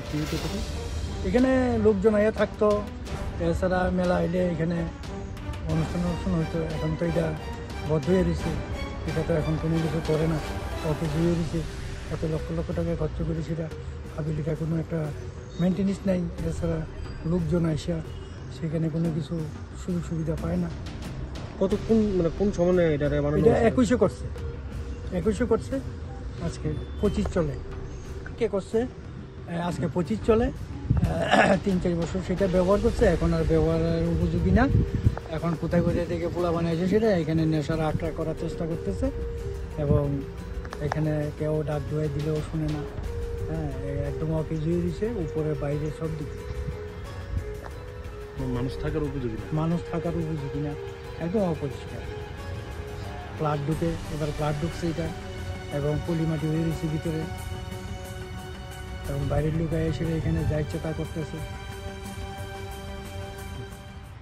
কি হতো তখন? এখানে লোকজন আইয়া থাকতো, এছাড়া মেলা এলে এখানে অনুষ্ঠান হতো। এখন তো এটা বদ্ধ হয়ে রয়েছে, এটা তো এখন কোনো কিছু করে না, অফিস হয়ে রয়েছে। এত লক্ষ লক্ষ টাকা খরচ করে সেটা হাবিলিকা কোনো একটা মেনটেন্যান্স নাই। এছাড়া লোকজন আইসা সেখানে কোনো কিছু সুযোগ সুবিধা পায় না। কোন সময়ে এটা বানানো এটা হয়েছে? 21 করছে, আজকে 25 চলে। কে করছে? আজকে 25 চলে। 3-4 বছর সেটা ব্যবহার করছে, এখন আর ব্যবহারের উপযোগী না। এখন কোথায় কোথায় থেকে পোলা বানিয়েছে সেটা এখানে নেশার আট্রা করার চেষ্টা করতেছে, এবং এখানে কেউ ডাক ধুয়ে দিলেও শুনে না। হ্যাঁ, একদম অফিস হয়ে দিছে, উপরে বাইরে সব দিক মানুষ থাকার উপযোগী না। মানুষ থাকার উপযোগী না, একদম অপরিষ্কার। ফ্লাড ঢুকে, এবার ফ্লাড ঢুকছে এটা, এবং পলিমাটি হয়ে গেছে ভিতরে, এবং বাইরের লোক এসে এখানে যা ইচ্ছে তা করতেছে।